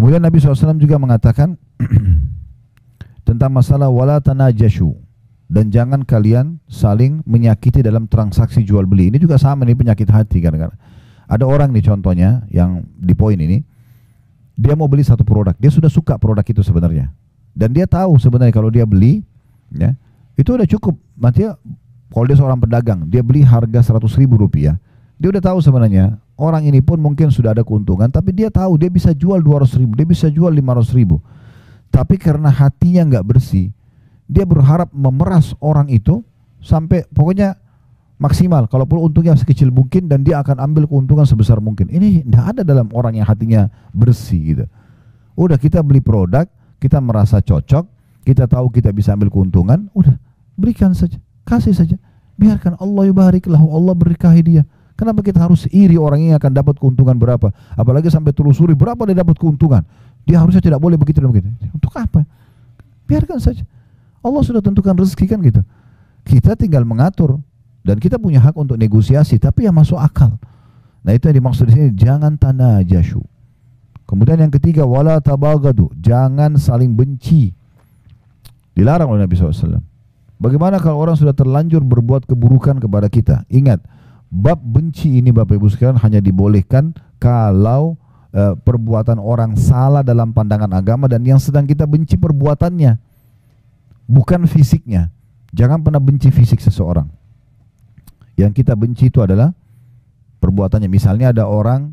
Kemudian Nabi SAW juga mengatakan tentang masalah wala tanajashu, dan jangan kalian saling menyakiti dalam transaksi jual beli. Ini juga sama nih, penyakit hati kadang-kadang. Ada orang nih contohnya yang di poin ini, dia mau beli satu produk, dia sudah suka produk itu sebenarnya, dan dia tahu sebenarnya kalau dia beli, ya, itu udah cukup. Nanti kalau dia seorang pedagang, dia beli harga 100.000 rupiah, dia udah tahu sebenarnya orang ini pun mungkin sudah ada keuntungan, tapi dia tahu dia bisa jual 200.000, dia bisa jual 500.000. Tapi karena hatinya nggak bersih, dia berharap memeras orang itu sampai pokoknya maksimal, kalaupun untungnya sekecil mungkin, dan dia akan ambil keuntungan sebesar mungkin. Ini tidak ada dalam orang yang hatinya bersih gitu. Udah, kita beli produk, kita merasa cocok, kita tahu kita bisa ambil keuntungan, udah berikan saja, kasih saja, biarkan Allah yubarik lahu, Allah berkahi dia. Kenapa kita harus iri orang yang akan dapat keuntungan berapa? Apalagi sampai telusuri berapa dia dapat keuntungan. Dia harusnya tidak boleh begitu dan begitu. Untuk apa? Biarkan saja. Allah sudah tentukan rezeki kan gitu. Kita tinggal mengatur, dan kita punya hak untuk negosiasi, tapi yang masuk akal. Nah, itu yang dimaksud di sini, jangan tanajashu. Kemudian yang ketiga, wala tabagadu, jangan saling benci. Dilarang oleh Nabi SAW. Bagaimana kalau orang sudah terlanjur berbuat keburukan kepada kita? Ingat, bab benci ini Bapak Ibu sekalian hanya dibolehkan kalau perbuatan orang salah dalam pandangan agama, dan yang sedang kita benci perbuatannya, bukan fisiknya. Jangan pernah benci fisik seseorang. Yang kita benci itu adalah perbuatannya. Misalnya ada orang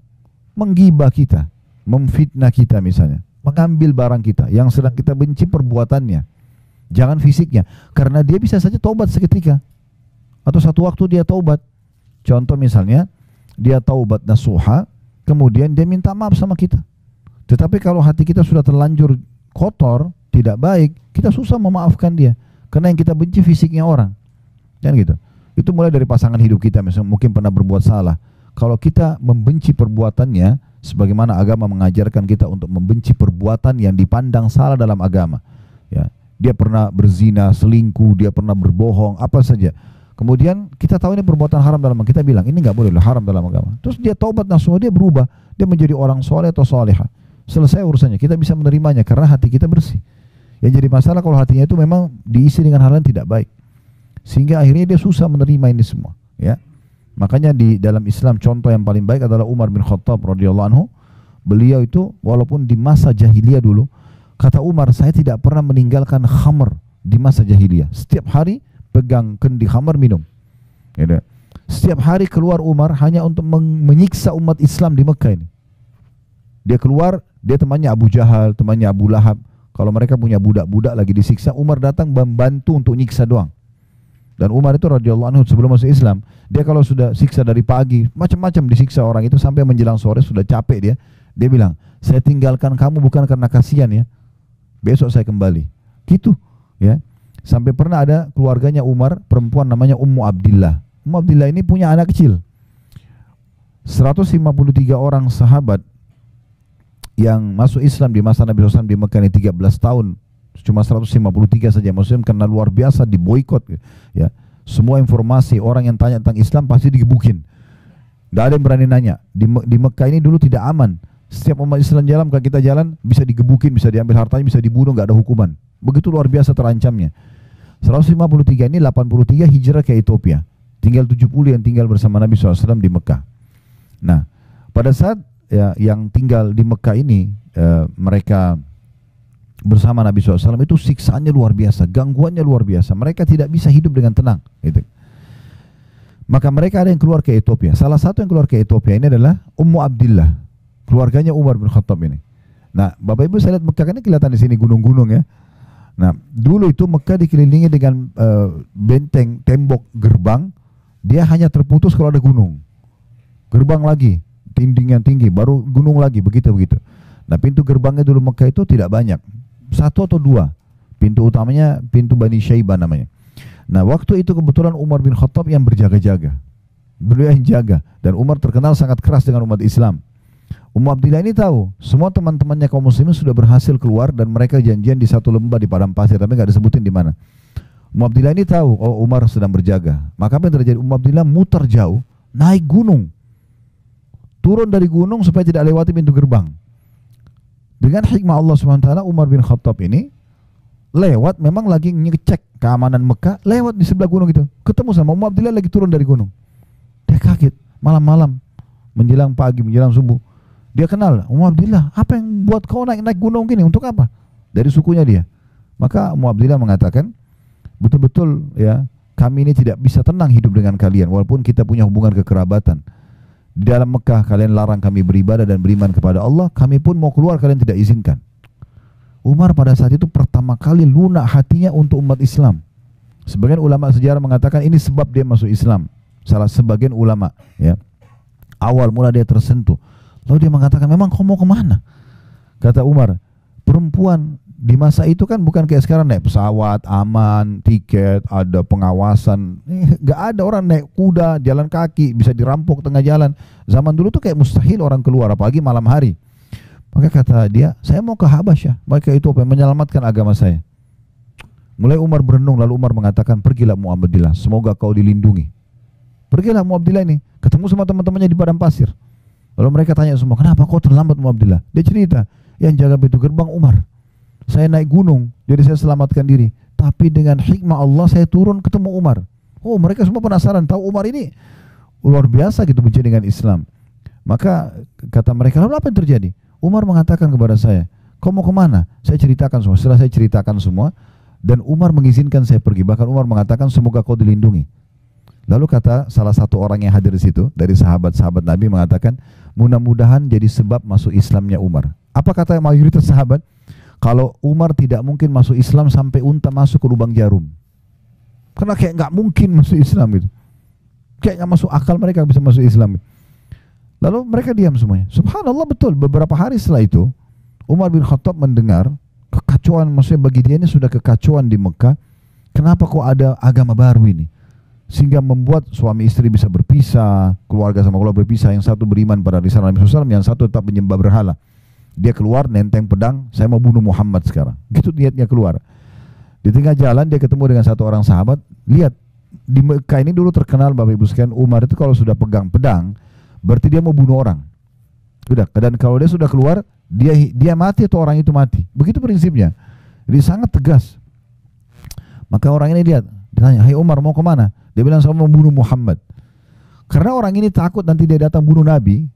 menggibah kita, memfitnah kita misalnya, mengambil barang kita, yang sedang kita benci perbuatannya, jangan fisiknya. Karena dia bisa saja taubat seketika, atau satu waktu dia taubat. Contoh misalnya, dia taubat nasuha, kemudian dia minta maaf sama kita. Tetapi kalau hati kita sudah terlanjur kotor, tidak baik, kita susah memaafkan dia. Karena yang kita benci fisiknya orang, kan gitu. Itu mulai dari pasangan hidup kita, misalnya mungkin pernah berbuat salah. Kalau kita membenci perbuatannya, sebagaimana agama mengajarkan kita untuk membenci perbuatan yang dipandang salah dalam agama, ya, dia pernah berzina, selingkuh, dia pernah berbohong, apa saja. Kemudian kita tahu ini perbuatan haram dalam agama, kita bilang ini nggak boleh, haram dalam agama. Terus dia taubat nasuha, dia berubah, dia menjadi orang soleh atau soleha. Selesai urusannya, kita bisa menerimanya karena hati kita bersih. Yang jadi masalah kalau hatinya itu memang diisi dengan hal yang tidak baik, sehingga akhirnya dia susah menerima ini semua, ya. Makanya di dalam Islam contoh yang paling baik adalah Umar bin Khattab radhiyallahu anhu. Beliau itu walaupun di masa jahiliyah dulu, kata Umar, saya tidak pernah meninggalkan khamr di masa jahiliyah. Setiap hari pegang kendi khamr, minum, ya. Setiap hari keluar Umar hanya untuk menyiksa umat Islam di Mekah ini. Dia keluar, dia temannya Abu Jahal, temannya Abu Lahab. Kalau mereka punya budak-budak lagi disiksa, Umar datang membantu untuk nyiksa doang. Dan Umar itu radhiyallahu anhu sebelum masuk Islam, dia kalau sudah siksa dari pagi, macam-macam disiksa orang itu sampai menjelang sore, sudah capek dia. Dia bilang, saya tinggalkan kamu bukan karena kasihan ya, besok saya kembali. Gitu, ya. Sampai pernah ada keluarganya Umar, perempuan namanya Ummu Abdillah. Ummu Abdillah ini punya anak kecil. 153 orang sahabat yang masuk Islam di masa Nabi SAW di Mekah ini 13 tahun, cuma 153 saja Muslim, karena luar biasa diboikot, ya. Semua informasi orang yang tanya tentang Islam pasti digebukin. Tidak ada yang berani nanya. Di Mekah ini dulu tidak aman. Setiap umat Islam jalan, kalau kita jalan bisa digebukin, bisa diambil hartanya, bisa dibunuh, nggak ada hukuman. Begitu luar biasa terancamnya. 153 ini 83 hijrah ke Ethiopia. Tinggal 70 yang tinggal bersama Nabi SAW di Mekah. Nah, pada saat ya, yang tinggal di Mekah ini, mereka bersama Nabi SAW itu siksaannya luar biasa, gangguannya luar biasa. Mereka tidak bisa hidup dengan tenang, gitu. Maka mereka ada yang keluar ke Ethiopia. Salah satu yang keluar ke Ethiopia ini adalah Ummu Abdillah, keluarganya Umar bin Khattab ini. Nah, Bapak Ibu saya lihat Mekah ini kelihatan di sini gunung-gunung ya. Nah, dulu itu Mekah dikelilingi dengan benteng, tembok, gerbang. Dia hanya terputus kalau ada gunung. Gerbang lagi, dinding yang tinggi, baru gunung lagi, begitu-begitu. Nah, pintu gerbangnya dulu Mekah itu tidak banyak, 1 atau 2. Pintu utamanya pintu Bani Syaibah namanya. Nah, waktu itu kebetulan Umar bin Khattab yang berjaga-jaga. Beliau yang jaga, dan Umar terkenal sangat keras dengan umat Islam. Ummu Abdillah ini tahu semua teman-temannya kaum muslimin sudah berhasil keluar, dan mereka janjian di satu lembah di padang pasir, tapi nggak disebutin di mana. Ummu Abdillah ini tahu, oh Umar sedang berjaga. Maka apa yang terjadi? Ummu Abdillah muter jauh, naik gunung, turun dari gunung supaya tidak lewati pintu gerbang. Dengan hikmah Allah SWT, Umar bin Khattab ini lewat, memang lagi ngecek keamanan Mekah, lewat di sebelah gunung itu, ketemu sama Ummu Abdillah lagi turun dari gunung. Dia kaget, malam-malam menjelang pagi, menjelang subuh, dia kenal Ummu Abdillah, apa yang buat kau naik gunung gini, untuk apa? Dari sukunya dia. Maka Ummu Abdillah mengatakan, betul-betul ya, kami ini tidak bisa tenang hidup dengan kalian walaupun kita punya hubungan kekerabatan. Di dalam Mekah kalian larang kami beribadah dan beriman kepada Allah, kami pun mau keluar kalian tidak izinkan. Umar pada saat itu pertama kali lunak hatinya untuk umat Islam. Sebagian ulama sejarah mengatakan ini sebab dia masuk Islam. Salah sebagian ulama, ya. Awal mula dia tersentuh. Lalu dia mengatakan, memang kau mau kemana? Kata Umar, perempuan di masa itu kan bukan kayak sekarang naik pesawat, aman, tiket, ada pengawasan. Gak ada, orang naik kuda, jalan kaki, bisa dirampok tengah jalan. Zaman dulu tuh kayak mustahil orang keluar, apalagi malam hari. Maka kata dia, saya mau ke Habasyah. Maka itu apa? Menyelamatkan agama saya. Mulai Umar berenung, lalu Umar mengatakan, pergilah Ummu Abdillah, semoga kau dilindungi. Pergilah Ummu Abdillah ini, ketemu sama teman-temannya di padang pasir. Lalu mereka tanya semua, kenapa kau terlambat Ummu Abdillah? Dia cerita, yang jaga pintu gerbang Umar. Saya naik gunung, jadi saya selamatkan diri. Tapi dengan hikmah Allah saya turun ketemu Umar. Oh, mereka semua penasaran, tahu Umar ini luar biasa gitu benci dengan Islam. Maka kata mereka, lalu apa yang terjadi? Umar mengatakan kepada saya, kau mau kemana? Saya ceritakan semua. Setelah saya ceritakan semua, dan Umar mengizinkan saya pergi. Bahkan Umar mengatakan, semoga kau dilindungi. Lalu kata salah satu orang yang hadir di situ, dari sahabat-sahabat Nabi mengatakan, mudah-mudahan jadi sebab masuk Islamnya Umar. Apa kata mayoritas sahabat? Kalau Umar tidak mungkin masuk Islam sampai unta masuk ke lubang jarum. Karena kayak nggak mungkin masuk Islam gitu. Kayak nggak masuk akal mereka bisa masuk Islam. Lalu mereka diam semuanya. Subhanallah, betul. Beberapa hari setelah itu, Umar bin Khattab mendengar kekacauan, maksudnya bagi dia ini sudah kekacauan di Mekah. Kenapa kok ada agama baru ini? Sehingga membuat suami istri bisa berpisah, keluarga sama keluarga berpisah. Yang satu beriman pada risalah Nabi SAW, yang satu tetap menyembah berhala. Dia keluar nenteng pedang, saya mau bunuh Muhammad sekarang. Gitu niatnya keluar. Di tengah jalan dia ketemu dengan satu orang sahabat. Lihat, di Mekah ini dulu terkenal Bapak Ibu sekalian, Umar itu kalau sudah pegang pedang, berarti dia mau bunuh orang. Sudah, dan kalau dia sudah keluar, dia mati atau orang itu mati. Begitu prinsipnya. Jadi sangat tegas. Maka orang ini lihat, ditanya, hai Umar mau kemana? Dia bilang, saya mau bunuh Muhammad. Karena orang ini takut nanti dia datang bunuh Nabi.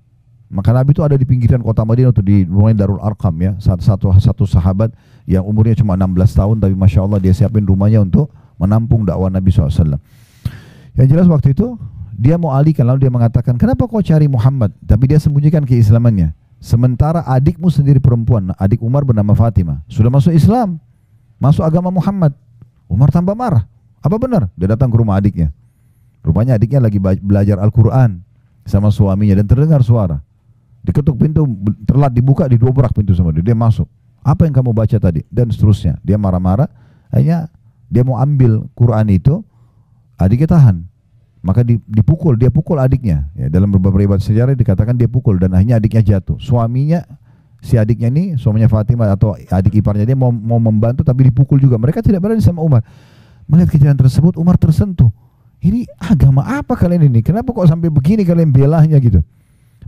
Maka Nabi itu ada di pinggiran kota Madinah, itu di rumahnya Darul Arqam ya. Satu sahabat yang umurnya cuma 16 tahun, tapi Masya Allah dia siapin rumahnya untuk menampung dakwah Nabi SAW. Yang jelas waktu itu dia mau alihkan, lalu dia mengatakan, kenapa kau cari Muhammad? Tapi dia sembunyikan keislamannya. Sementara adikmu sendiri perempuan, adik Umar bernama Fatimah, sudah masuk Islam, masuk agama Muhammad. Umar tambah marah. Apa benar? Dia datang ke rumah adiknya. Rupanya adiknya lagi belajar Al-Quran sama suaminya dan terdengar suara. Diketuk pintu, telat dibuka, didobrak pintu sama dia. Dia masuk. Apa yang kamu baca tadi? Dan seterusnya. Dia marah-marah. Akhirnya dia mau ambil Quran itu, adiknya tahan. Maka dipukul, dia pukul adiknya. Ya, dalam beberapa riwayat sejarah dikatakan dia pukul dan akhirnya adiknya jatuh. Suaminya, si adiknya ini, suaminya Fatimah atau adik iparnya dia mau membantu tapi dipukul juga. Mereka tidak berani sama Umar. Melihat kejadian tersebut, Umar tersentuh. Ini agama apa kalian ini? Kenapa kok sampai begini kalian belahnya gitu?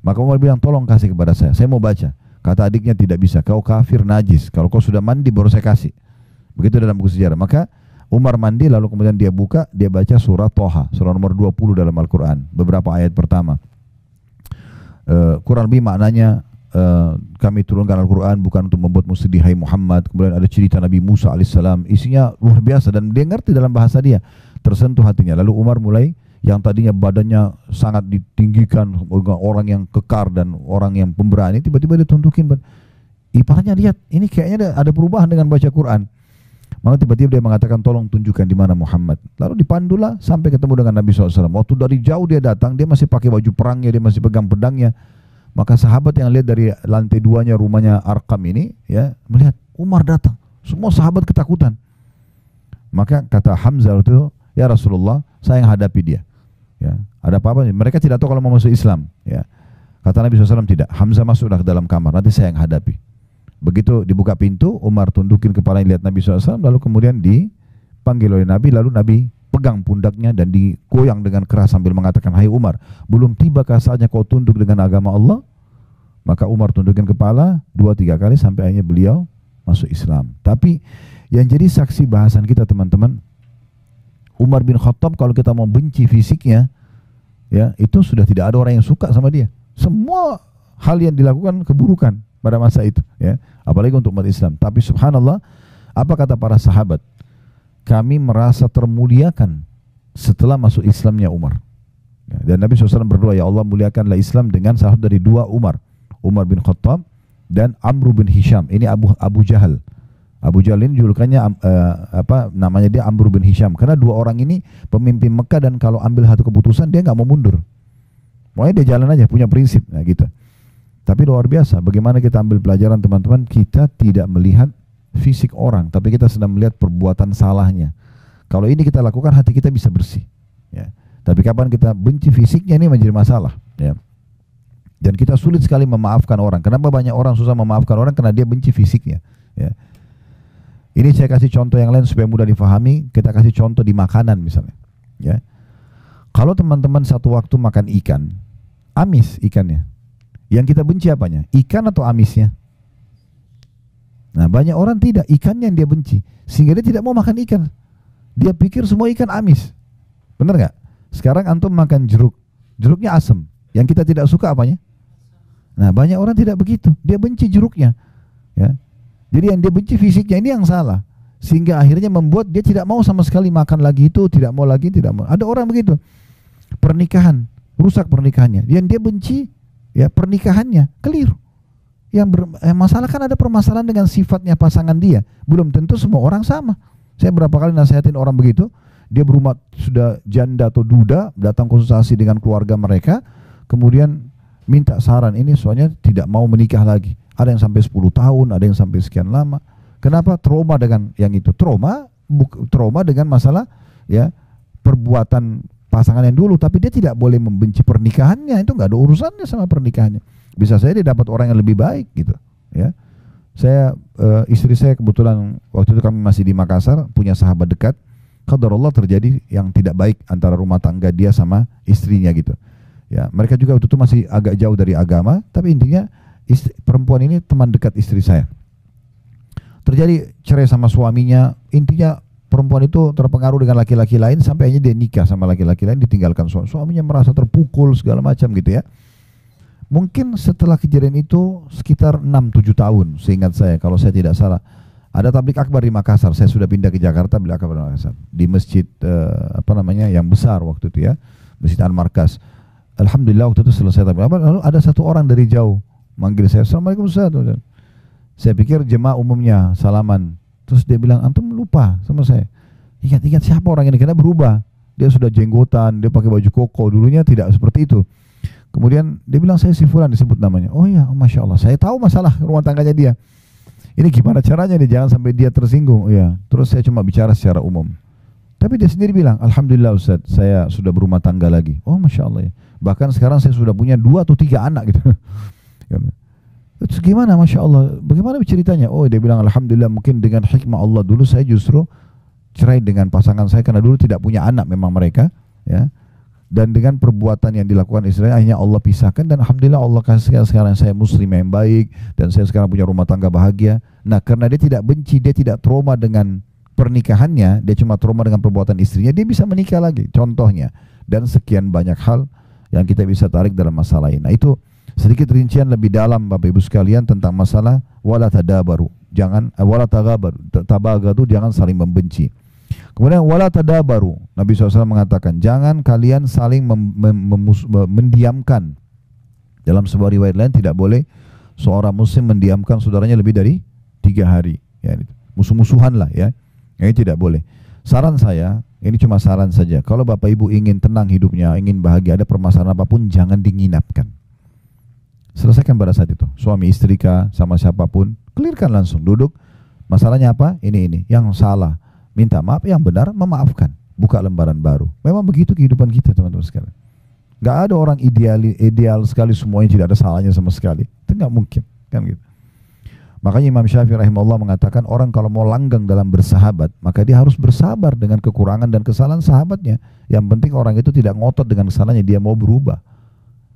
Maka Umar bilang, tolong kasih kepada saya mau baca. Kata adiknya, tidak bisa, kau kafir najis, kalau kau sudah mandi baru saya kasih. Begitu dalam buku sejarah. Maka Umar mandi, lalu kemudian dia buka, dia baca surah Toha, surah nomor 20 dalam Al-Quran, beberapa ayat pertama. Kurang lebih maknanya, kami turunkan Al-Quran bukan untuk membuatmu sedih hai Muhammad. Kemudian ada cerita Nabi Musa alaihissalam, isinya luar biasa dan dia ngerti dalam bahasa dia, tersentuh hatinya. Lalu Umar mulai, yang tadinya badannya sangat ditinggikan, orang yang kekar dan orang yang pemberani, tiba-tiba ditundukin. Iparnya lihat, ini kayaknya ada perubahan dengan baca Quran. Maka tiba-tiba dia mengatakan, tolong tunjukkan di mana Muhammad. Lalu dipandulah sampai ketemu dengan Nabi SAW. Waktu dari jauh dia datang, dia masih pakai baju perangnya, dia masih pegang pedangnya. Maka sahabat yang lihat dari lantai 2-nya rumahnya Arqam ini, ya melihat Umar datang. Semua sahabat ketakutan. Maka kata Hamzah itu, ya Rasulullah, saya yang hadapi dia. Ya, ada apa-apa? Mereka tidak tahu kalau mau masuk Islam. Ya, kata Nabi SAW tidak. Hamzah masuklah ke dalam kamar. Nanti saya yang hadapi. Begitu dibuka pintu, Umar tundukin kepalanya lihat Nabi SAW. Lalu kemudian dipanggil oleh Nabi. Lalu Nabi pegang pundaknya dan digoyang dengan keras sambil mengatakan, hai Umar, belum tibakah saatnya kau tunduk dengan agama Allah? Maka Umar tundukkan kepala 2-3 kali sampai akhirnya beliau masuk Islam. Tapi yang jadi saksi bahasan kita teman-teman, Umar bin Khattab kalau kita mau benci fisiknya, ya itu sudah tidak ada orang yang suka sama dia. Semua hal yang dilakukan keburukan pada masa itu, ya. Apalagi untuk umat Islam. Tapi subhanallah, apa kata para sahabat? Kami merasa termuliakan setelah masuk Islamnya Umar. Ya, dan Nabi SAW berdoa, ya Allah muliakanlah Islam dengan salah satu dari 2 Umar. Umar bin Khattab dan Amr bin Hisham. Ini Abu Jahal. Abu Jahal ini julukannya namanya dia Amr bin Hisham. Karena 2 orang ini pemimpin Mekah dan kalau ambil satu keputusan dia nggak mau mundur. Pokoknya dia jalan aja, punya prinsip. Nah gitu. Tapi luar biasa, bagaimana kita ambil pelajaran teman-teman, kita tidak melihat fisik orang, tapi kita sedang melihat perbuatan salahnya. Kalau ini kita lakukan, hati kita bisa bersih. Ya. Tapi kapan kita benci fisiknya, ini menjadi masalah. Ya. Dan kita sulit sekali memaafkan orang. Kenapa banyak orang susah memaafkan orang? Karena dia benci fisiknya. Ya. Ini saya kasih contoh yang lain supaya mudah difahami. Kita kasih contoh di makanan misalnya. Ya. Kalau teman-teman satu waktu makan ikan, amis ikannya. Yang kita benci apanya? Ikan atau amisnya? Nah banyak orang tidak, ikannya yang dia benci. Sehingga dia tidak mau makan ikan. Dia pikir semua ikan amis. Benar nggak? Sekarang antum makan jeruk. Jeruknya asam. Yang kita tidak suka apanya? Nah banyak orang tidak begitu, dia benci jeruknya, ya. Jadi yang dia benci fisiknya ini yang salah, sehingga akhirnya membuat dia tidak mau sama sekali makan lagi itu, tidak mau lagi, tidak mau. Ada orang begitu, pernikahan rusak pernikahannya, yang dia benci ya pernikahannya keliru. Yang masalah kan ada permasalahan dengan sifatnya pasangan dia, belum tentu semua orang sama. Saya berapa kali nasihatin orang begitu, dia berumah sudah janda atau duda, datang konsultasi dengan keluarga mereka, kemudian minta saran, ini soalnya tidak mau menikah lagi. Ada yang sampai 10 tahun, ada yang sampai sekian lama. Kenapa? Trauma dengan yang itu. Trauma dengan masalah ya perbuatan pasangan yang dulu, tapi dia tidak boleh membenci pernikahannya. Itu nggak ada urusannya sama pernikahannya. Bisa saja dia dapat orang yang lebih baik gitu, ya. Saya istri saya kebetulan waktu itu kami masih di Makassar, punya sahabat dekat. Qadarullah terjadi yang tidak baik antara rumah tangga dia sama istrinya gitu. Ya, mereka juga waktu itu masih agak jauh dari agama, tapi intinya perempuan ini teman dekat istri saya. Terjadi cerai sama suaminya, intinya perempuan itu terpengaruh dengan laki-laki lain sampai akhirnya dia nikah sama laki-laki lain, ditinggalkan suaminya, merasa terpukul segala macam gitu ya. Mungkin setelah kejadian itu sekitar 6-7 tahun, seingat saya kalau saya tidak salah. Ada tablik akbar di Makassar, saya sudah pindah ke Jakarta, tablik akbar di Makassar. Di masjid yang besar waktu itu ya, Masjid Al-Markas. Alhamdulillah waktu itu selesai tablik akbar, lalu ada satu orang dari jauh manggil saya, Assalamualaikum Ustaz. Saya pikir jemaah umumnya salaman. Terus dia bilang, antum lupa sama saya. Ingat-ingat siapa orang ini, karena berubah. Dia sudah jenggotan, dia pakai baju koko, dulunya tidak seperti itu. Kemudian dia bilang, saya si Fulan, disebut namanya. Oh iya, Masya Allah, saya tahu masalah rumah tangganya dia. Ini gimana caranya nih, jangan sampai dia tersinggung. Ya. Terus saya cuma bicara secara umum. Tapi dia sendiri bilang, Alhamdulillah Ustaz, saya sudah berumah tangga lagi. Oh Masya Allah ya. Bahkan sekarang saya sudah punya 2 atau 3 anak gitu. Terus gimana Masya Allah, bagaimana ceritanya? Oh dia bilang Alhamdulillah, mungkin dengan hikmah Allah dulu saya justru cerai dengan pasangan saya karena dulu tidak punya anak memang mereka ya. Dan dengan perbuatan yang dilakukan Israel akhirnya Allah pisahkan, dan Alhamdulillah Allah kasih sekarang saya muslim yang baik, dan saya sekarang punya rumah tangga bahagia. Nah karena dia tidak benci, dia tidak trauma dengan pernikahannya, dia cuma trauma dengan perbuatan istrinya, dia bisa menikah lagi contohnya. Dan sekian banyak hal yang kita bisa tarik dalam masalah ini. Nah itu sedikit rincian lebih dalam Bapak Ibu sekalian tentang masalah wala tadabaru. Jangan wala tabagadu, jangan saling membenci. Kemudian wala tadabaru. Nabi SAW mengatakan jangan kalian saling mendiamkan. Dalam sebuah riwayat lain tidak boleh seorang muslim mendiamkan saudaranya lebih dari 3 hari. Ya, musuh-musuhan lah ya. Ini tidak boleh. Saran saya, ini cuma saran saja. Kalau Bapak Ibu ingin tenang hidupnya, ingin bahagia, ada permasalahan apapun, jangan dinginapkan. Selesaikan pada saat itu. Suami istri kah, sama siapapun, clearkan langsung. Duduk, masalahnya apa? Ini. Yang salah, minta maaf. Yang benar, memaafkan. Buka lembaran baru. Memang begitu kehidupan kita teman-teman sekalian. Gak ada orang ideal sekali semuanya tidak ada salahnya sama sekali. Itu gak mungkin. Kan gitu. Makanya Imam Syafi'i rahimahullah mengatakan orang kalau mau langgang dalam bersahabat, maka dia harus bersabar dengan kekurangan dan kesalahan sahabatnya. Yang penting orang itu tidak ngotot dengan kesalahannya, dia mau berubah.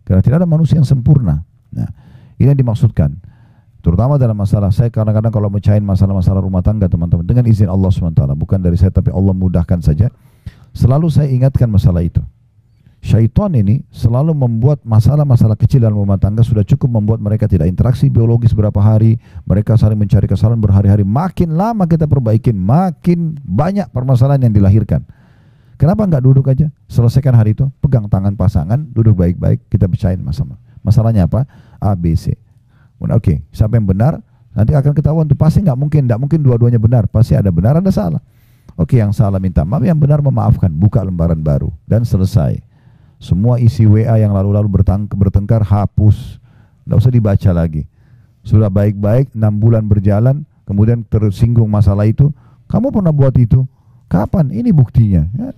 Karena tidak ada manusia yang sempurna. Nah, Ini yang dimaksudkan. Terutama dalam masalah, saya kadang-kadang kalau mecahin masalah-masalah rumah tangga teman-teman, dengan izin Allah SWT, bukan dari saya tapi Allah mudahkan saja, selalu saya ingatkan masalah itu. Syaitan ini selalu membuat masalah-masalah kecil dalam rumah tangga sudah cukup membuat mereka tidak interaksi biologis berapa hari, mereka saling mencari kesalahan berhari-hari. Makin lama kita perbaikin, makin banyak permasalahan yang dilahirkan. Kenapa nggak duduk aja, selesaikan hari itu, pegang tangan pasangan, duduk baik-baik, kita bicarain masalah. Masalahnya apa? A, B, C. Oke, siapa yang benar? Nanti akan ketahuan tuh, pasti nggak mungkin dua-duanya benar, pasti ada benar, ada salah. Oke, yang salah minta maaf, yang benar memaafkan, buka lembaran baru, dan selesai. Semua isi WA yang lalu-lalu bertengkar, hapus, nggak usah dibaca lagi. Sudah baik-baik, 6 bulan berjalan, kemudian tersinggung masalah itu, kamu pernah buat itu? Kapan? Ini buktinya. Ya.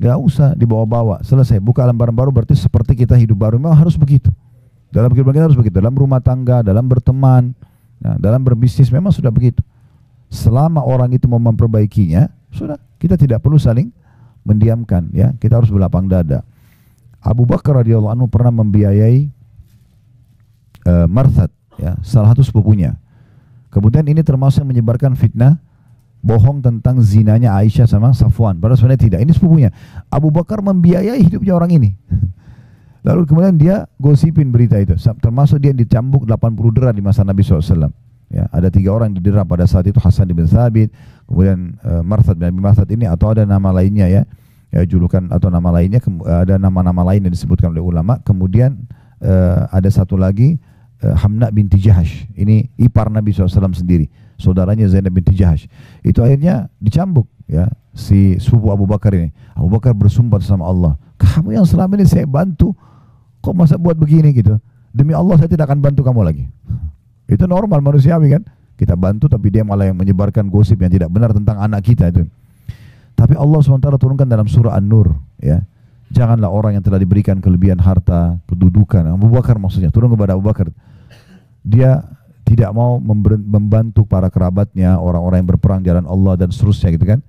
Gak usah dibawa-bawa, selesai, buka lembaran baru, berarti seperti kita hidup baru, memang harus begitu. Dalam kehidupan kita harus begitu, dalam rumah tangga, dalam berteman, nah, dalam berbisnis memang sudah begitu. Selama orang itu mau memperbaikinya, sudah, kita tidak perlu saling mendiamkan, ya, kita harus berlapang dada. Abu Bakar radhiyallahu anhu pernah membiayai Marthad, ya, salah satu sepupunya. Kemudian ini termasuk menyebarkan fitnah bohong tentang zinanya Aisyah sama Safwan. Padahal sebenarnya tidak, ini sepupunya. Abu Bakar membiayai hidupnya orang ini. Lalu kemudian dia gosipin berita itu, termasuk dia dicambuk 80 dera di masa Nabi SAW. Ya, ada 3 orang yang didera pada saat itu, Hasan bin Thabit, kemudian Marthad bin Abi Marthad ini, atau ada nama lainnya, ya, julukan atau nama lainnya, ada nama-nama lain yang disebutkan oleh ulama. Kemudian ada satu lagi, Hamna binti Jahash, ini ipar Nabi SAW sendiri, saudaranya Zainab binti Jahash. Itu akhirnya dicambuk, ya, si sepupu Abu Bakar ini. Abu Bakar bersumpah sama Allah, kamu yang selama ini saya bantu, kok masa buat begini gitu? Demi Allah saya tidak akan bantu kamu lagi. Itu normal manusiawi kan? Kita bantu tapi dia malah yang menyebarkan gosip yang tidak benar tentang anak kita itu. Tapi Allah SWT turunkan dalam surah An-Nur, ya, janganlah orang yang telah diberikan kelebihan harta, kedudukan, Abu Bakar maksudnya, turun kepada Abu Bakar. Dia tidak mau membantu para kerabatnya, orang-orang yang berperang di jalan Allah dan seterusnya gitu kan.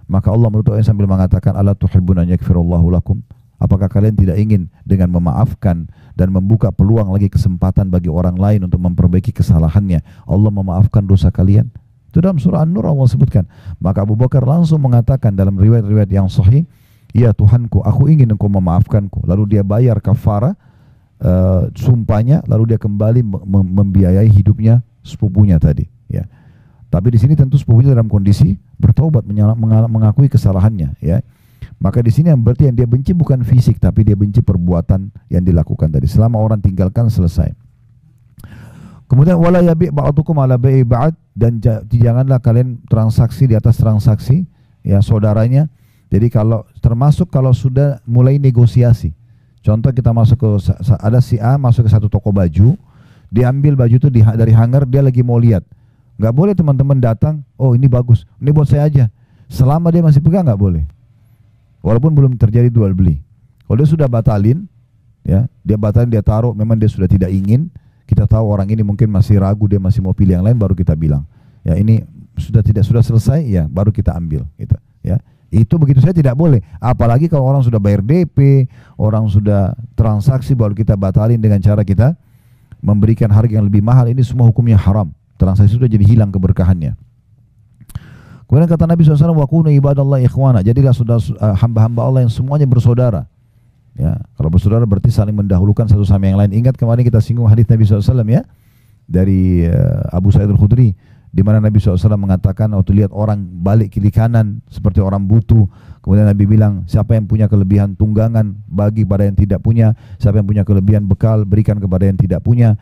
Maka Allah menutup ayat sambil mengatakan, ala tuhibbuna an yaghfirallahu lakum? Apakah kalian tidak ingin dengan memaafkan dan membuka peluang lagi kesempatan bagi orang lain untuk memperbaiki kesalahannya, Allah memaafkan dosa kalian? Itu dalam surah An-Nur Allah sebutkan. Maka Abu Bakar langsung mengatakan dalam riwayat-riwayat yang sahih, ya Tuhanku, aku ingin engkau memaafkanku. Lalu dia bayar kafara sumpahnya, lalu dia kembali membiayai hidupnya sepupunya tadi, ya. Tapi di sini tentu sepupunya dalam kondisi bertobat, mengakui kesalahannya, ya. Maka di sini yang berarti yang dia benci bukan fisik, tapi dia benci perbuatan yang dilakukan tadi. Selama orang tinggalkan, selesai. Kemudian wala yabi' ba'dukum ala bai'i ba'd, dan janganlah kalian transaksi di atas transaksi, ya, saudaranya. Jadi kalau termasuk kalau sudah mulai negosiasi. Contoh kita masuk ke, ada si A masuk ke satu toko baju, diambil baju itu dari hanger, dia lagi mau lihat. Nggak boleh teman-teman datang, oh ini bagus, ini buat saya aja. Selama dia masih pegang nggak boleh. Walaupun belum terjadi jual beli. Kalau dia sudah batalin, ya, dia batalin, dia taruh, memang dia sudah tidak ingin, kita tahu orang ini mungkin masih ragu, dia masih mau pilih yang lain, baru kita bilang, ya ini sudah selesai, ya baru kita ambil, gitu, ya. Itu begitu saja tidak boleh. Apalagi kalau orang sudah bayar DP, orang sudah transaksi, baru kita batalin dengan cara kita memberikan harga yang lebih mahal. Ini semua hukumnya haram. Transaksi sudah jadi hilang keberkahannya. Kemudian kata Nabi SAW, wa kunu ibadallah ikhwana, jadilah hamba-hamba Allah yang semuanya bersaudara. Ya, kalau bersaudara berarti saling mendahulukan satu sama yang lain. Ingat kemarin kita singgung hadis Nabi SAW, ya, dari Abu Sa'id Al-Khudri, di mana Nabi SAW mengatakan waktu lihat orang balik kiri kanan seperti orang butuh, kemudian Nabi bilang, siapa yang punya kelebihan tunggangan bagi pada yang tidak punya, siapa yang punya kelebihan bekal berikan kepada yang tidak punya.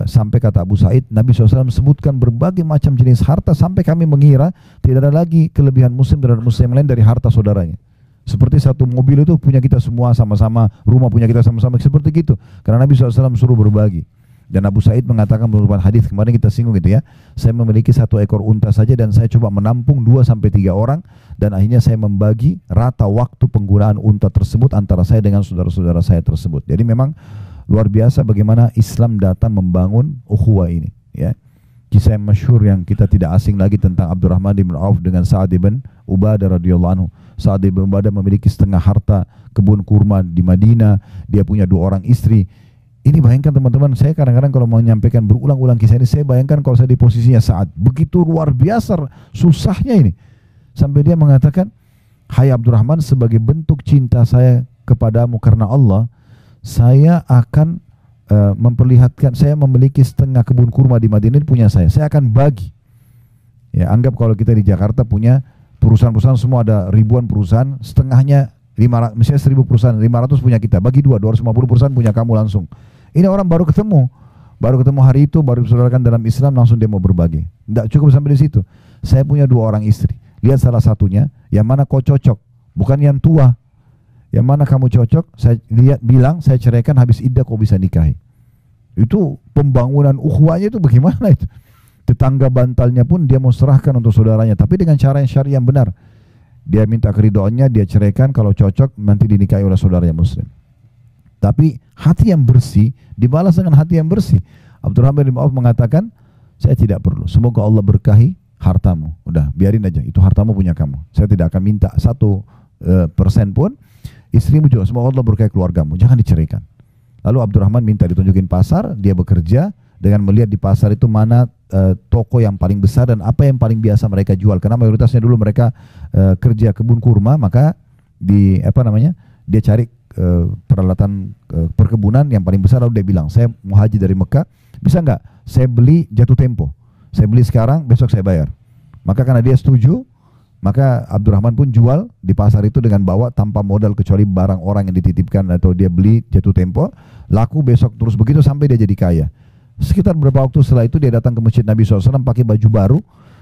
Sampai kata Abu Sa'id, Nabi SAW sebutkan berbagai macam jenis harta sampai kami mengira tidak ada lagi kelebihan muslim terhadap muslim lain dari harta saudaranya. Seperti satu mobil itu punya kita semua sama-sama, rumah punya kita sama-sama, seperti gitu. Karena Nabi SAW suruh berbagi. Dan Abu Sa'id mengatakan merupakan hadis kemarin kita singgung gitu, ya, saya memiliki 1 ekor unta saja dan saya coba menampung 2-3 orang, dan akhirnya saya membagi rata waktu penggunaan unta tersebut antara saya dengan saudara-saudara saya tersebut. Jadi memang luar biasa bagaimana Islam datang membangun ukhuwah ini, ya. Kisah yang masyhur yang kita tidak asing lagi tentang Abdurrahman bin Auf dengan Sa'ad bin Ubadah radhiyallahu anhu. Sa'ad bin Ubadah memiliki setengah harta kebun kurma di Madinah, dia punya 2 orang istri. Ini bayangkan teman-teman, saya kadang-kadang kalau mau menyampaikan berulang-ulang kisah ini, saya bayangkan kalau saya di posisinya Sa'ad. Begitu luar biasa susahnya ini. Sampai dia mengatakan, hai Abdurrahman, sebagai bentuk cinta saya kepadamu karena Allah, saya akan memperlihatkan, saya memiliki setengah kebun kurma di Madinah, ini punya saya akan bagi. Ya, anggap kalau kita di Jakarta punya perusahaan-perusahaan, semua ada ribuan perusahaan, setengahnya 500, misalnya 1000 perusahaan, 500 punya kita, bagi 250 perusahaan punya kamu langsung. Ini orang baru ketemu hari itu, baru disaudarakan dalam Islam, langsung dia mau berbagi. Tidak cukup sampai di situ. Saya punya 2 orang istri, lihat salah satunya, yang mana kau cocok, bukan yang tua, yang mana kamu cocok, saya lihat, bilang, saya ceraikan, habis iddah kau bisa nikahi. Itu pembangunan ukhuwahnya itu bagaimana itu? Tetangga bantalnya pun dia mau serahkan untuk saudaranya, tapi dengan cara yang syar'i yang benar. Dia minta keridoannya, dia ceraikan, kalau cocok nanti dinikahi oleh saudaranya muslim. Tapi hati yang bersih dibalas dengan hati yang bersih. Abdurrahman bin Auf mengatakan, saya tidak perlu, semoga Allah berkahi hartamu. Udah, biarin aja, itu hartamu punya kamu. Saya tidak akan minta 1% pun. Istrimu juga, semoga Allah berkahi keluargamu, jangan diceraikan. Lalu Abdurrahman minta ditunjukin pasar, dia bekerja dengan melihat di pasar itu mana toko yang paling besar dan apa yang paling biasa mereka jual. Karena mayoritasnya dulu mereka kerja kebun kurma, maka dia cari peralatan perkebunan yang paling besar. Lalu dia bilang, saya mau haji dari Mekah, bisa nggak saya beli jatuh tempo, saya beli sekarang, besok saya bayar. Maka karena dia setuju, maka Abdurrahman pun jual di pasar itu dengan bawa tanpa modal kecuali barang orang yang dititipkan atau dia beli jatuh tempo, laku besok terus begitu sampai dia jadi kaya. Sekitar beberapa waktu setelah itu dia datang ke masjid Nabi SAW pakai baju baru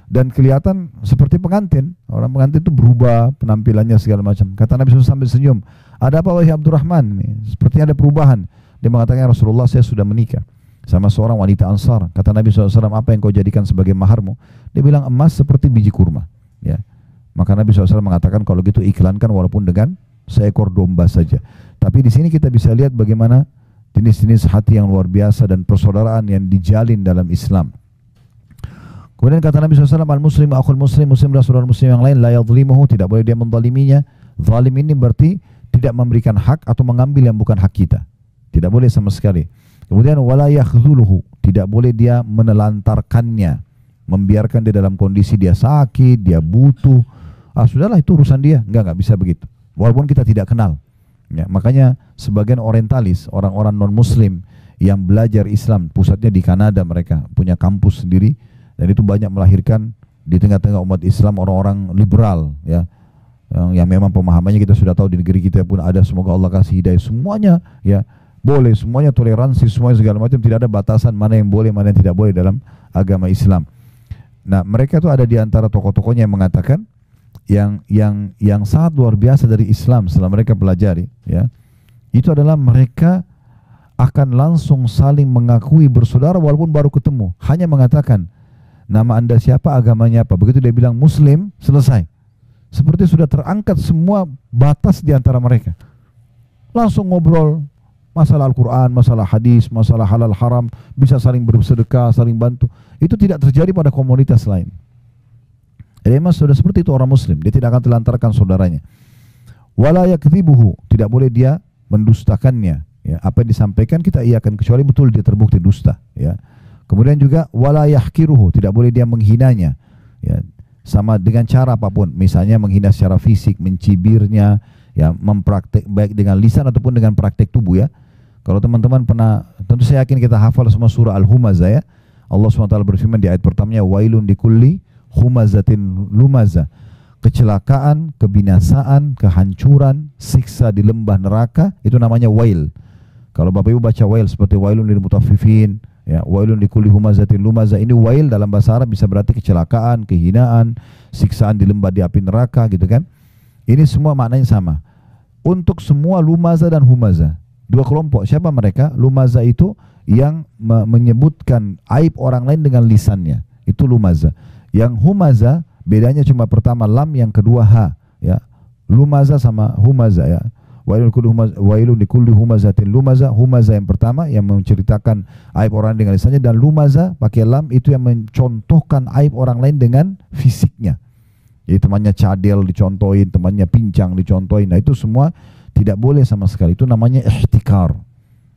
dan kelihatan seperti pengantin. Orang pengantin itu berubah penampilannya segala macam. Kata Nabi SAW sambil senyum, ada apa wahai Abdurrahman? Sepertinya ada perubahan. Dia mengatakan, Rasulullah, saya sudah menikah sama seorang wanita Ansar. Kata Nabi SAW, apa yang kau jadikan sebagai maharmu? Dia bilang, emas seperti biji kurma. Ya. Maka Nabi SAW mengatakan, kalau gitu iklankan walaupun dengan seekor domba saja. Tapi di sini kita bisa lihat bagaimana jenis-jenis hati yang luar biasa dan persaudaraan yang dijalin dalam Islam. Kemudian kata Nabi SAW, al-muslim akhul muslim, muslim adalah saudara muslim yang lain, la yadhlimuhu, tidak boleh dia menzaliminya. Zalim ini berarti tidak memberikan hak atau mengambil yang bukan hak kita. Tidak boleh sama sekali. Kemudian wala yakhdhuluhu, tidak boleh dia menelantarkannya, membiarkan dia dalam kondisi dia sakit, dia butuh. Sudahlah itu urusan dia. Enggak bisa begitu. Walaupun kita tidak kenal. Ya, makanya sebagian orientalis, orang-orang non-muslim yang belajar Islam, pusatnya di Kanada, mereka punya kampus sendiri, dan itu banyak melahirkan di tengah-tengah umat Islam orang-orang liberal, ya, yang memang pemahamannya kita sudah tahu di negeri kita pun ada, semoga Allah kasih hidayah semuanya, ya, boleh, semuanya toleransi, semuanya segala macam, tidak ada batasan mana yang boleh, mana yang tidak boleh dalam agama Islam. Nah, mereka itu ada di antara tokoh-tokohnya yang mengatakan, yang sangat luar biasa dari Islam setelah mereka pelajari, ya, itu adalah mereka akan langsung saling mengakui bersaudara walaupun baru ketemu, hanya mengatakan nama anda siapa, agamanya apa. Begitu dia bilang muslim, selesai. Seperti sudah terangkat semua batas di antara mereka. Langsung ngobrol masalah Al-Quran, masalah hadis, masalah halal haram, bisa saling bersedekah, saling bantu. Itu tidak terjadi pada komunitas lain. Jadi memang sudah seperti itu orang muslim, dia tidak akan telantarkan saudaranya. Wala yakdzibuhu, tidak boleh dia mendustakannya, ya. Apa yang disampaikan kita iakan kecuali betul dia terbukti dusta, ya. Kemudian juga wala yahkiruhu, tidak boleh dia menghinanya, ya. Sama dengan cara apapun, misalnya menghina secara fisik, mencibirnya, ya, mempraktek baik dengan lisan ataupun dengan praktek tubuh, ya. Kalau teman-teman pernah, tentu saya yakin kita hafal semua surah Al-Humazah, ya. Allah SWT berfirman di ayat pertamanya, wailun likulli humazatin lumaza, kecelakaan, kebinasaan, kehancuran, siksa di lembah neraka, itu namanya wail. Kalau Bapak Ibu baca wail seperti wailun lil mutaffifin, ya, wailun likulli humazatin lumaza, ini wail dalam bahasa Arab bisa berarti kecelakaan, kehinaan, siksaan di lembah di api neraka, gitu kan. Ini semua maknanya sama untuk semua lumaza dan humaza. Dua kelompok, siapa mereka? Lumaza itu yang menyebutkan aib orang lain dengan lisannya, itu lumaza. Yang humaza bedanya cuma pertama lam, yang kedua ha, ya. Lumaza sama humaza, ya. Wailun likulli humazatin lumaza. Humaza yang pertama yang menceritakan aib orang dengan lisannya, dan lumaza pakai lam itu yang mencontohkan aib orang lain dengan fisiknya. Jadi temannya cadel dicontohin, temannya pincang dicontohin. Nah, itu semua tidak boleh sama sekali. Itu namanya ihtikar.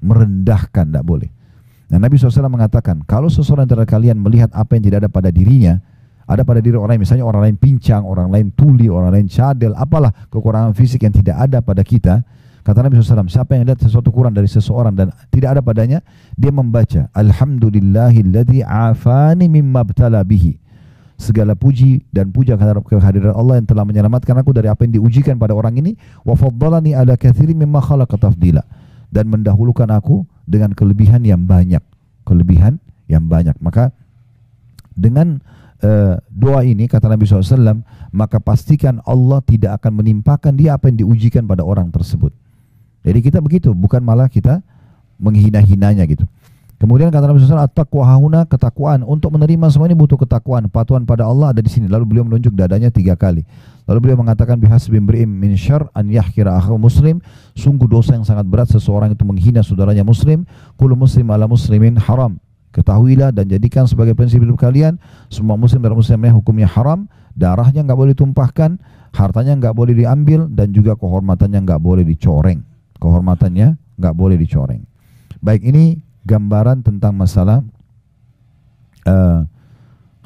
merendahkan, tidak boleh. Nah, Nabi SAW mengatakan, kalau seseorang dari kalian melihat apa yang tidak ada pada dirinya, ada pada diri orang lain, misalnya orang lain pincang, orang lain tuli, orang lain cadel, apalah kekurangan fisik yang tidak ada pada kita, kata Nabi SAW, siapa yang lihat sesuatu kurang dari seseorang dan tidak ada padanya, dia membaca, Alhamdulillahilladzi afani mimma btala bihi. Segala puji dan puja kehadiran Allah yang telah menyelamatkan aku dari apa yang diujikan pada orang ini, wa faddalani ala katsirin mimma khalaqa tafdila, dan mendahulukan aku dengan kelebihan yang banyak, kelebihan yang banyak. Maka dengan doa ini kata Nabi SAW, maka pastikan Allah tidak akan menimpakan dia apa yang diujikan pada orang tersebut. Jadi kita begitu, bukan malah kita menghina-hinanya gitu. Kemudian kata Nabi SAW, at-taqwa hahuna, ketakwaan. Untuk menerima semua ini butuh ketakwaan. Patuhan pada Allah ada di sini. Lalu beliau menunjuk dadanya 3 kali. Lalu beliau mengatakan, bihasbi imri'in min syarr an yahkira akhahu muslim. Sungguh dosa yang sangat berat seseorang itu menghina saudaranya muslim. Kullu muslim ala muslimin haram. Ketahuilah dan jadikan sebagai prinsip hidup kalian, semua muslim dan muslimah hukumnya haram. Darahnya nggak boleh ditumpahkan, hartanya nggak boleh diambil, dan juga kehormatannya nggak boleh dicoreng. Kehormatannya nggak boleh dicoreng. Baik, ini gambaran tentang masalah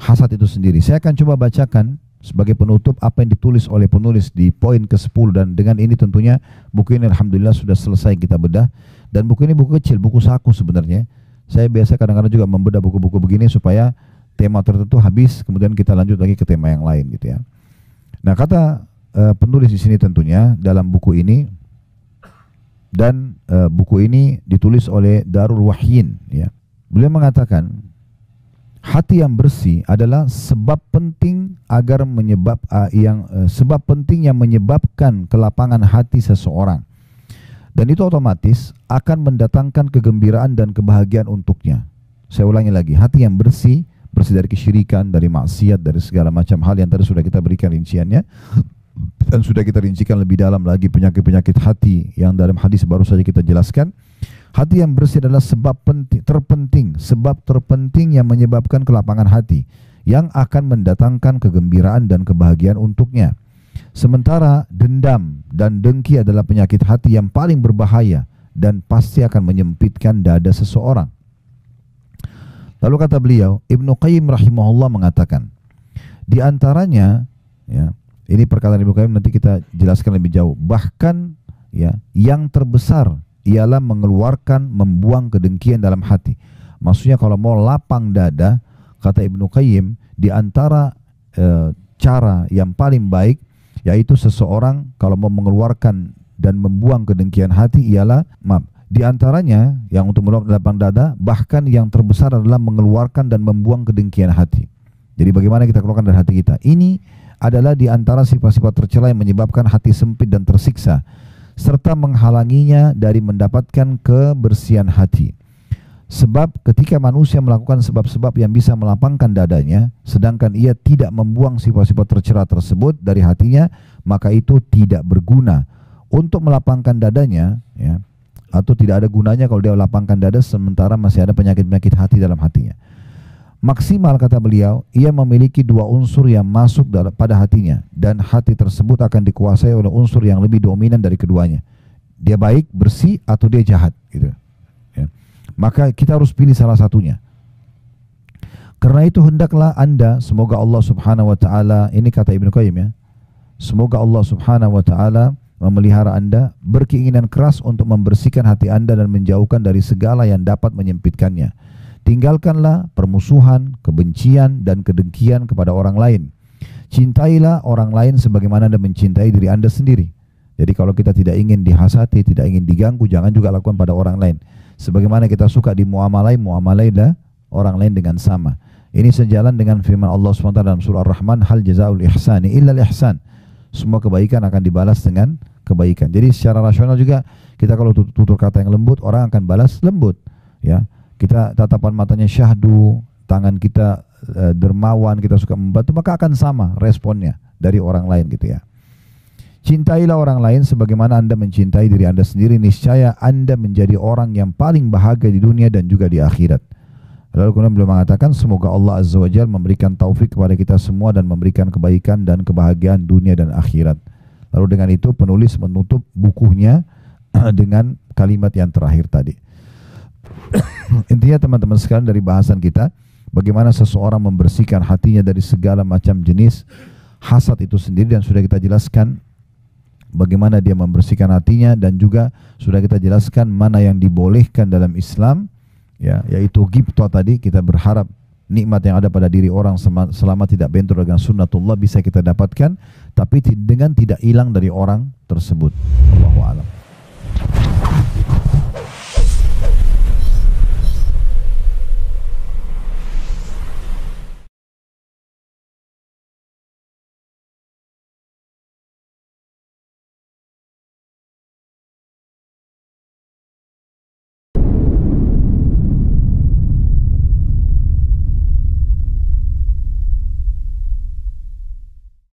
hasad itu sendiri. Saya akan coba bacakan sebagai penutup apa yang ditulis oleh penulis di poin ke-10, dan dengan ini tentunya buku ini alhamdulillah sudah selesai kita bedah, dan buku ini buku kecil, buku saku sebenarnya. Saya biasa kadang-kadang juga membedah buku-buku begini supaya tema tertentu habis, kemudian kita lanjut lagi ke tema yang lain gitu ya. Nah, kata penulis di sini tentunya dalam buku ini, dan buku ini ditulis oleh Darul Wahyin ya. Beliau mengatakan, hati yang bersih adalah sebab penting agar sebab penting yang menyebabkan kelapangan hati seseorang. Dan itu otomatis akan mendatangkan kegembiraan dan kebahagiaan untuknya. Saya ulangi lagi, hati yang bersih, bersih dari kesyirikan, dari maksiat, dari segala macam hal yang tadi sudah kita berikan rinciannya. Dan sudah kita rincikan lebih dalam lagi penyakit-penyakit hati yang dalam hadis baru saja kita jelaskan. Hati yang bersih adalah sebab terpenting yang menyebabkan kelapangan hati, yang akan mendatangkan kegembiraan dan kebahagiaan untuknya. Sementara dendam dan dengki adalah penyakit hati yang paling berbahaya dan pasti akan menyempitkan dada seseorang. Lalu kata beliau, Ibnu Qayyim rahimahullah mengatakan, di antaranya ya, ini perkataan Ibnu Qayyim nanti kita jelaskan lebih jauh. Bahkan ya, yang terbesar ialah membuang kedengkian dalam hati. Maksudnya kalau mau lapang dada, kata Ibnu Qayyim, di antara cara yang paling baik, yaitu seseorang kalau mau mengeluarkan dan membuang kedengkian hati ialah, di antaranya yang untuk lapang dada, bahkan yang terbesar adalah mengeluarkan dan membuang kedengkian hati. Jadi bagaimana kita keluarkan dari hati kita? Ini adalah di antara sifat-sifat tercela yang menyebabkan hati sempit dan tersiksa, serta menghalanginya dari mendapatkan kebersihan hati. Sebab ketika manusia melakukan sebab-sebab yang bisa melapangkan dadanya, sedangkan ia tidak membuang sifat-sifat tercela tersebut dari hatinya, maka itu tidak berguna untuk melapangkan dadanya ya, atau tidak ada gunanya kalau dia lapangkan dada sementara masih ada penyakit-penyakit hati dalam hatinya. Maksimal kata beliau, ia memiliki 2 unsur yang masuk pada hatinya, dan hati tersebut akan dikuasai oleh unsur yang lebih dominan dari keduanya. Dia baik, bersih, atau dia jahat gitu. Maka kita harus pilih salah satunya. Karena itu hendaklah Anda, semoga Allah subhanahu wa ta'ala, ini kata Ibnu Qayyim ya, semoga Allah subhanahu wa ta'ala memelihara Anda, berkeinginan keras untuk membersihkan hati Anda dan menjauhkan dari segala yang dapat menyempitkannya. Tinggalkanlah permusuhan, kebencian, dan kedengkian kepada orang lain. Cintailah orang lain sebagaimana Anda mencintai diri Anda sendiri. Jadi kalau kita tidak ingin dihasati, tidak ingin diganggu, jangan juga lakukan pada orang lain. Sebagaimana kita suka muamalailah orang lain dengan sama. Ini sejalan dengan firman Allah SWT dalam surah Ar-Rahman, hal jazaul ihsani illa al-ihsan. Semua kebaikan akan dibalas dengan kebaikan. Jadi secara rasional juga kita kalau tutur kata yang lembut, orang akan balas lembut. Ya, kita tatapan matanya syahdu, tangan kita dermawan, kita suka membantu, maka akan sama responnya dari orang lain gitu ya. Cintailah orang lain sebagaimana Anda mencintai diri Anda sendiri, niscaya Anda menjadi orang yang paling bahagia di dunia dan juga di akhirat. Lalu kemudian beliau mengatakan, semoga Allah Azza wa Jalla memberikan taufik kepada kita semua dan memberikan kebaikan dan kebahagiaan dunia dan akhirat. Lalu dengan itu penulis menutup bukunya dengan kalimat yang terakhir tadi. Intinya teman-teman sekalian dari bahasan kita, bagaimana seseorang membersihkan hatinya dari segala macam jenis hasad itu sendiri, dan sudah kita jelaskan bagaimana dia membersihkan hatinya, dan juga sudah kita jelaskan mana yang dibolehkan dalam Islam, ya, yaitu ghibthah tadi. Kita berharap nikmat yang ada pada diri orang selama tidak bentur dengan sunnatullah bisa kita dapatkan, tapi dengan tidak hilang dari orang tersebut. Allahu a'lam.